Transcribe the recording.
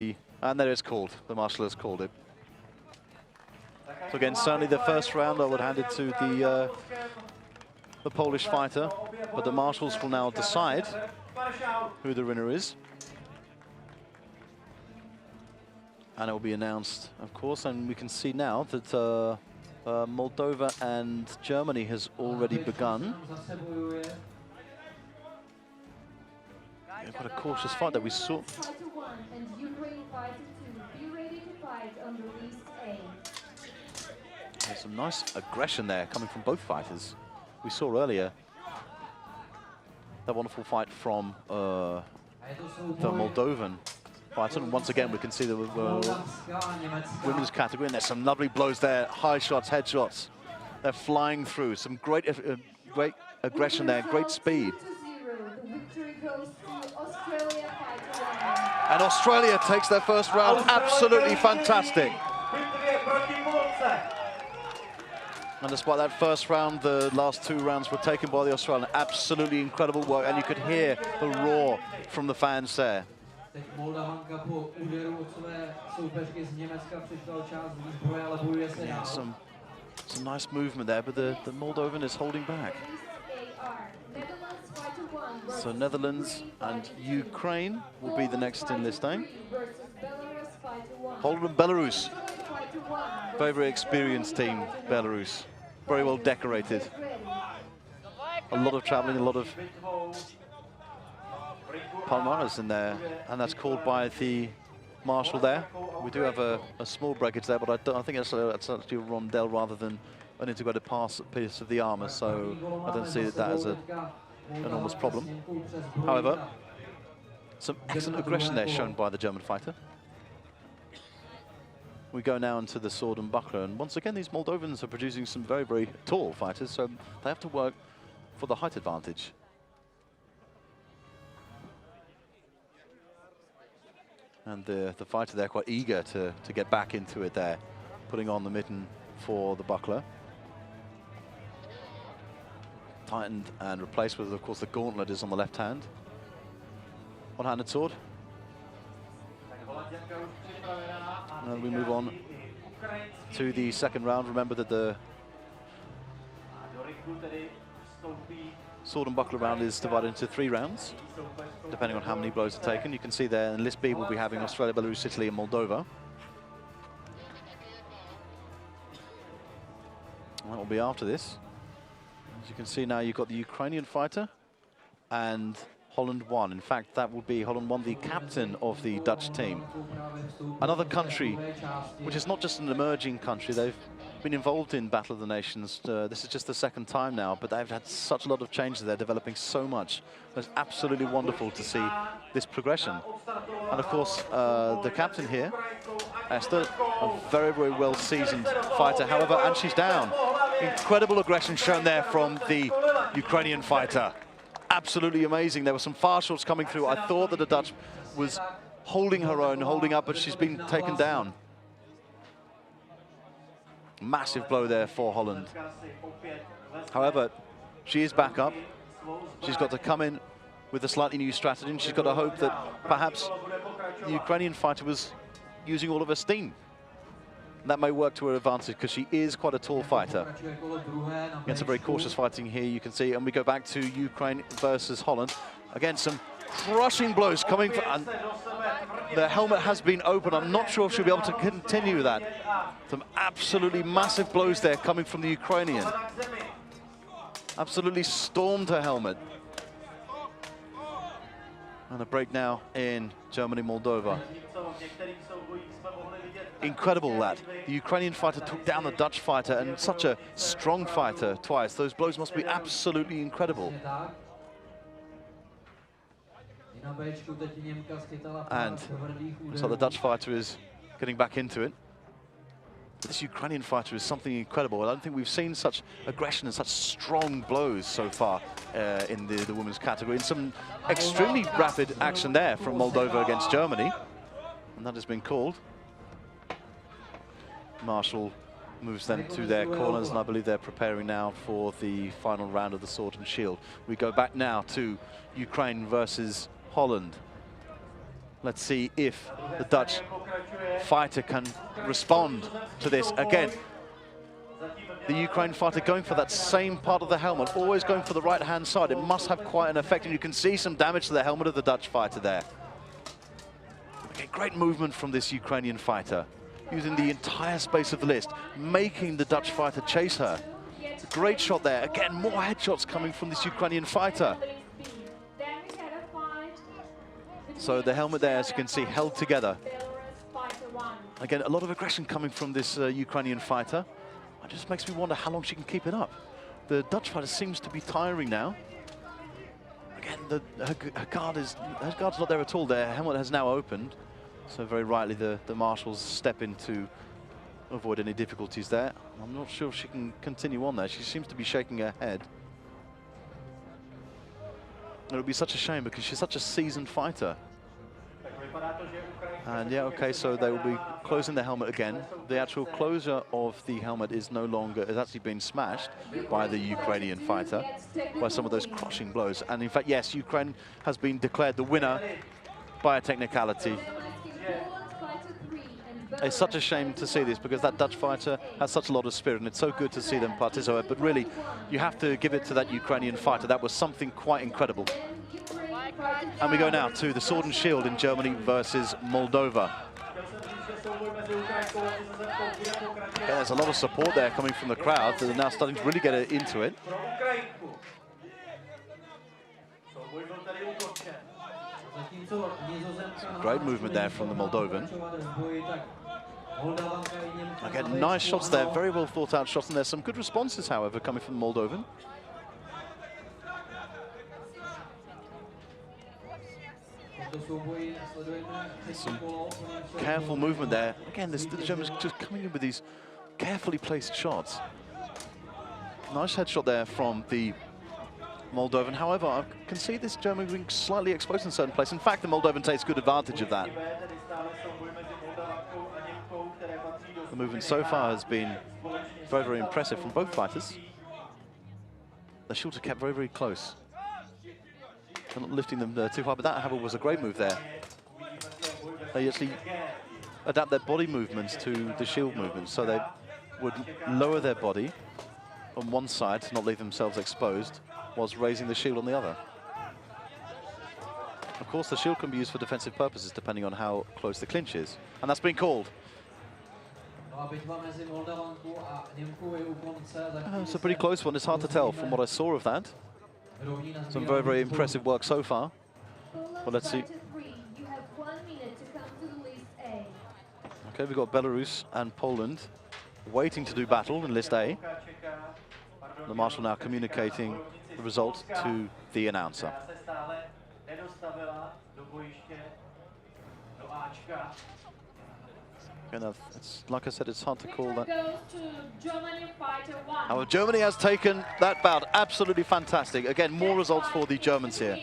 And there it's called. The marshal has called it. So again, certainly the first round I would hand it to the Polish fighter, but the marshals will now decide who the winner is. And it will be announced, of course, and we can see now that Moldova and Germany has already begun. Yeah, quite a cautious fight that we saw. There's some nice aggression there coming from both fighters. We saw earlier that wonderful fight from the Moldovan fighter, and once again we can see the women's category, and there's some lovely blows there, high shots, head shots. They're flying through. Some great aggression there, great speed. And Australia takes their first round. Absolutely fantastic. And despite that first round, the last two rounds were taken by the Australian. Absolutely incredible work, and you could hear the roar from the fans there. Yeah, some nice movement there, but the Moldovan is holding back. So Netherlands and Ukraine will be the next in this time. Poland and Belarus. Very, very experienced team, Belarus. Very well decorated. A lot of traveling, a lot of palmares in there, and that's called by the marshal there. We do have a small breakage there, but I think it's actually a rondelle rather than an integrated piece of the armor, so I don't see that as an enormous problem. However, some excellent aggression there shown by the German fighter. We go now into the sword and buckler, and once again these Moldovans are producing some very, very tall fighters, so they have to work for the height advantage. And the fighter there quite eager to get back into it there, putting on the mitten for the buckler. Tightened and replaced with, of course, the gauntlet is on the left hand. One-handed sword. And we move on to the second round. Remember that the sword and buckler round is divided into 3 rounds, depending on how many blows are taken. You can see there in list B we'll be having Australia, Belarus, Italy and Moldova. And that will be after this. As you can see now, you've got the Ukrainian fighter and Holland won. In fact, that would be Holland won, the captain of the Dutch team. Another country, which is not just an emerging country, they've been involved in Battle of the Nations. This is just the second time now, but they've had such a lot of changes. They're developing so much. It's absolutely wonderful to see this progression. And of course, the captain here, Esther, a very, very well-seasoned fighter. However, and she's down. Incredible aggression shown there from the Ukrainian fighter. Absolutely amazing. There were some far shots coming through. I thought that the Dutch was holding her own, holding up, but she's been taken down. Massive blow there for Holland. However, she is back up. She's got to come in with a slightly new strategy, and she's got to hope that perhaps the Ukrainian fighter was using all of her steam. And that may work to her advantage, because she is quite a tall fighter. Against a very cautious fighting here, you can see, and we go back to Ukraine versus Holland. Again, some crushing blows coming from, and the helmet has been open. I'm not sure if she'll be able to continue that. Some absolutely massive blows there coming from the Ukrainian. Absolutely stormed her helmet. And a break now in Germany, Moldova. Incredible that. The Ukrainian fighter took down the Dutch fighter, and such a strong fighter twice. Those blows must be absolutely incredible. And so the Dutch fighter is getting back into it. This Ukrainian fighter is something incredible. I don't think we've seen such aggression and such strong blows so far in the women's category. And some extremely rapid action there from Moldova against Germany. And that has been called. Marshall moves them to their corners, and I believe they're preparing now for the final round of the sword and shield. We go back now to Ukraine versus Holland. Let's see if the Dutch fighter can respond to this. Again, the Ukraine fighter going for that same part of the helmet, always going for the right-hand side. It must have quite an effect, and you can see some damage to the helmet of the Dutch fighter there. Okay, great movement from this Ukrainian fighter, using the entire space of the list, making the Dutch fighter chase her. Great shot there. Again, more headshots coming from this Ukrainian fighter. So the helmet there, as you can see, held together. Again, a lot of aggression coming from this Ukrainian fighter. It just makes me wonder how long she can keep it up. The Dutch fighter seems to be tiring now. Again, her guard's not there at all. Their helmet has now opened. So very rightly, the marshals step in to avoid any difficulties there. I'm not sure if she can continue on there. She seems to be shaking her head. It would be such a shame because she's such a seasoned fighter. And yeah, okay, so they will be closing the helmet again. The actual closure of the helmet is no longer, is actually being smashed by the Ukrainian fighter by some of those crushing blows. And in fact, yes, Ukraine has been declared the winner by a technicality. It's such a shame to see this because that Dutch fighter has such a lot of spirit, and it's so good to see them participate. But really, you have to give it to that Ukrainian fighter. That was something quite incredible. And we go now to the Sword and Shield in Germany versus Moldova. Okay, there's a lot of support there coming from the crowd. They're now starting to really get into it. Some great movement there from the Moldovan. Again, nice shots there, very well thought out shots, and there's some good responses, however, coming from the Moldovan. Some careful movement there. Again, the Germans just coming in with these carefully placed shots. Nice headshot there from the Moldovan. However, I can see this German being slightly exposed in certain places. In fact, the Moldovan takes good advantage of that. The movement so far has been very, very impressive from both fighters. The shields are kept very, very close. They're not lifting them too high, but that, however, was a great move there. They actually adapt their body movements to the shield movements, so they would lower their body on one side to not leave themselves exposed, whilst raising the shield on the other. Of course, the shield can be used for defensive purposes, depending on how close the clinch is, and that's been called. It's a pretty close one. It's hard to tell from what I saw of that. Some very, very impressive work so far. Well, let's see. Okay, we've got Belarus and Poland waiting to do battle in List A. The marshal now communicating the result to the announcer. It's, like I said, it's hard to call that. Germany has taken that bout. Absolutely fantastic. Again, more results for the Germans here.